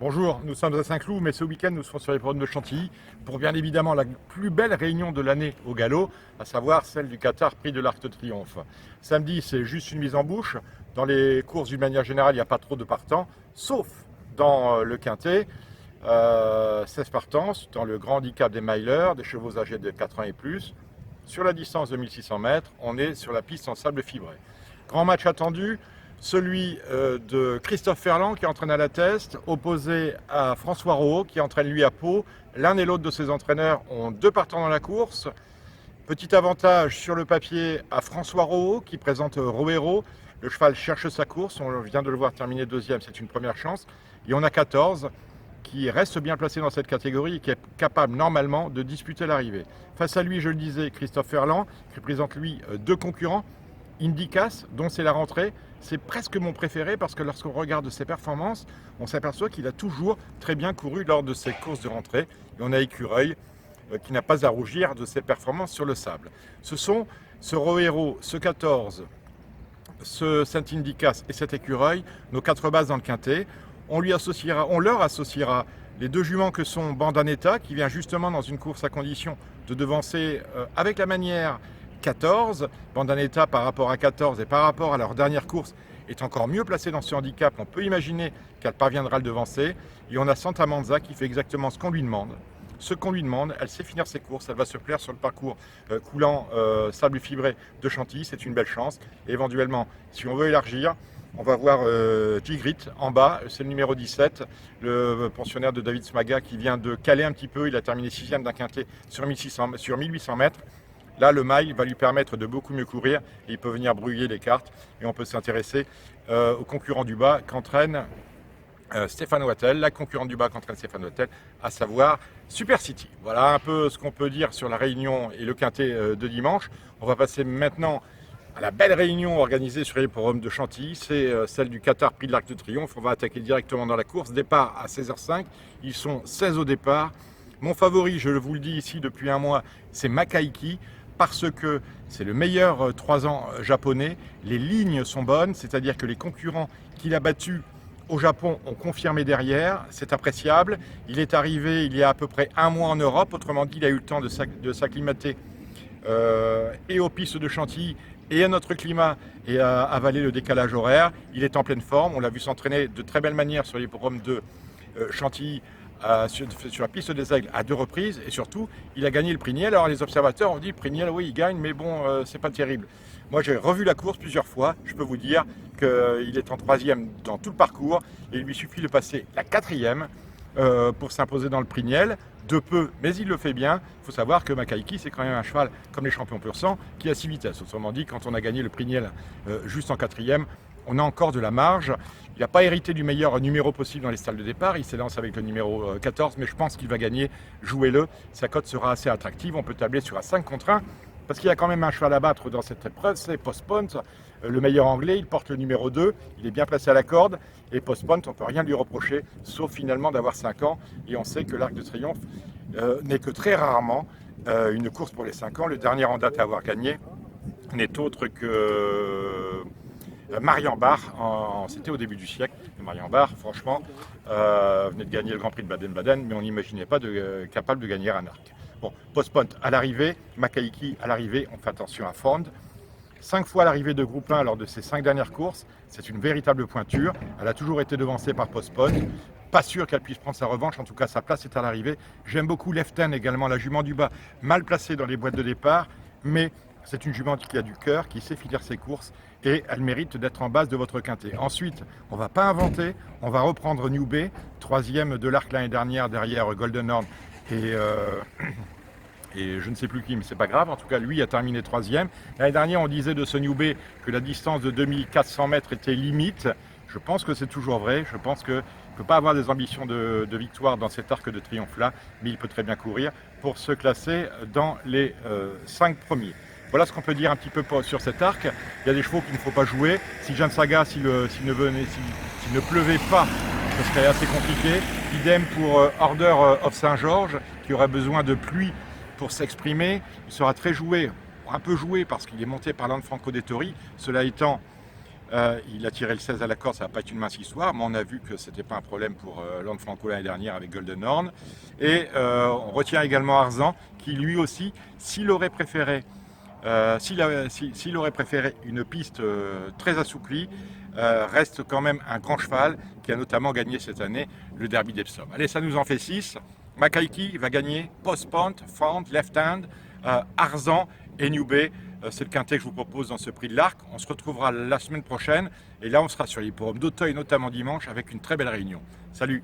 Bonjour, nous sommes à Saint-Cloud, mais ce week-end nous serons sur les programmes de Chantilly pour bien évidemment la plus belle réunion de l'année au galop, à savoir celle du Qatar Prix de l'Arc de Triomphe. Samedi, c'est juste une mise en bouche. Dans les courses d'une manière générale, il n'y a pas trop de partants, sauf dans le quintet. 16 partants dans le grand handicap des milers, des chevaux âgés de 4 ans et plus. Sur la distance de 1600 mètres, on est sur la piste en sable fibré. Grand match attendu, celui de Christophe Ferland qui entraîne à la Teste, opposé à François Rohaut qui entraîne lui à Pau. L'un et l'autre de ses entraîneurs ont 2 partants dans la course. Petit avantage sur le papier à François Rohaut qui présente Roero. Le cheval cherche sa course, on vient de le voir terminer deuxième, c'est une première chance. Et on a 14 qui reste bien placé dans cette catégorie et qui est capable normalement de disputer l'arrivée. Face à lui, je le disais, Christophe Ferland qui présente lui 2 concurrents. Indicas, dont c'est la rentrée, c'est presque mon préféré parce que lorsqu'on regarde ses performances, on s'aperçoit qu'il a toujours très bien couru lors de ses courses de rentrée. Et on a Écureuil qui n'a pas à rougir de ses performances sur le sable. Ce sont ce Roero, ce 14, ce Saint-Indicas et cet Écureuil, nos 4 bases dans le quintet. On leur associera les 2 juments que sont Bandanetta, qui vient justement dans une course à condition de devancer avec la manière 14. Bandanetta par rapport à 14 et par rapport à leur dernière course est encore mieux placée dans ce handicap. On peut imaginer qu'elle parviendra à le devancer. Et on a Santa Manza qui fait exactement ce qu'on lui demande. Ce qu'on lui demande, elle sait finir ses courses, elle va se plaire sur le parcours coulant sable fibré de Chantilly, c'est une belle chance. Et éventuellement, si on veut élargir, on va voir Tigrit en bas, c'est le numéro 17, le pensionnaire de David Smaga qui vient de caler un petit peu, il a terminé 6e d'un quintet sur 1800 mètres. Là, le mail va lui permettre de beaucoup mieux courir et il peut venir brouiller les cartes. Et on peut s'intéresser au concurrent du bas qu'entraîne Stéphane Wattel, la concurrente du bas qu'entraîne Stéphane Wattel, à savoir Super City. Voilà un peu ce qu'on peut dire sur la réunion et le quintet de dimanche. On va passer maintenant à la belle réunion organisée sur les programmes de Chantilly. C'est celle du Qatar Prix de l'Arc de Triomphe. On va attaquer directement dans la course. Départ à 16h05. Ils sont 16 au départ. Mon favori, je vous le dis ici depuis un mois, c'est Makaiki, parce que c'est le meilleur 3 ans japonais. Les lignes sont bonnes, c'est-à-dire que les concurrents qu'il a battus au Japon ont confirmé derrière. C'est appréciable. Il est arrivé il y a à peu près un mois en Europe. Autrement dit, il a eu le temps de s'acclimater et aux pistes de Chantilly et à notre climat et à avaler le décalage horaire. Il est en pleine forme. On l'a vu s'entraîner de très belle manière sur les programmes de Chantilly sur la piste des Aigles à 2 reprises et surtout il a gagné le prix Niel. Alors les observateurs ont dit prix Niel, oui il gagne mais bon c'est pas terrible. Moi j'ai revu la course plusieurs fois, je peux vous dire qu'il est en 3e dans tout le parcours et il lui suffit de passer la 4e pour s'imposer dans le prix Niel. De peu, mais il le fait bien. Il faut savoir que Makaiki, c'est quand même un cheval comme les champions pur sang qui a 6 vitesses. Autrement dit, quand on a gagné le prix Niel juste en 4e, on a encore de la marge. Il n'a pas hérité du meilleur numéro possible dans les stalles de départ. Il s'élance avec le numéro 14, mais je pense qu'il va gagner. Jouez-le. Sa cote sera assez attractive. On peut tabler sur un 5 contre 1. Parce qu'il y a quand même un cheval à battre dans cette épreuve, c'est Postpone, le meilleur anglais. Il porte le numéro 2. Il est bien placé à la corde. Et Postpone, on ne peut rien lui reprocher, sauf finalement d'avoir 5 ans. Et on sait que l'Arc de Triomphe n'est que très rarement une course pour les 5 ans. Le dernier en date à avoir gagné n'est autre que Marian Barr, c'était au début du siècle. Marian Barr, franchement, venait de gagner le Grand Prix de Baden-Baden, mais on n'imaginait pas capable de gagner un arc. Bon, Postpone à l'arrivée, Makaiki à l'arrivée, on fait attention à Fond. 5 fois à l'arrivée de groupe 1 lors de ses 5 dernières courses, c'est une véritable pointure. Elle a toujours été devancée par Postpone. Pas sûr qu'elle puisse prendre sa revanche, en tout cas sa place est à l'arrivée. J'aime beaucoup Leften également, la jument du bas, mal placée dans les boîtes de départ, mais c'est une jument qui a du cœur, qui sait finir ses courses et elle mérite d'être en base de votre quintet. Ensuite, on ne va pas inventer, on va reprendre New Bay, 3e de l'Arc l'année dernière derrière Golden Horn et je ne sais plus qui, mais c'est pas grave. En tout cas, lui a terminé 3e. L'année dernière, on disait de ce New Bay que la distance de 2400 mètres était limite. Je pense que c'est toujours vrai. Je pense qu'il ne peut pas avoir des ambitions de victoire dans cet Arc de Triomphe-là, mais il peut très bien courir pour se classer dans les 5 premiers. Voilà ce qu'on peut dire un petit peu sur cet arc. Il y a des chevaux qu'il ne faut pas jouer. Si Jeanne Saga, s'il ne pleuvait pas, ce serait assez compliqué. Idem pour Order of Saint-Georges, qui aurait besoin de pluie pour s'exprimer. Il sera très joué, un peu joué, parce qu'il est monté par Lanfranco Dettori. Cela étant, Il a tiré le 16 à la corde, ça va pas être une mince histoire, mais on a vu que c'était pas un problème pour Lanfranco l'année dernière avec Golden Horn. Et on retient également Arzan, qui lui aussi, s'il aurait préféré s'il aurait préféré une piste très assouplie, reste quand même un grand cheval qui a notamment gagné cette année le Derby d'Epsom. Allez, ça nous en fait 6. Makaiki va gagner Postpont, Front, Left Hand, Arzan et New Bay. C'est le quintet que je vous propose dans ce prix de l'Arc. On se retrouvera la semaine prochaine et là on sera sur l'hippodrome d'Auteuil, notamment dimanche, avec une très belle réunion. Salut!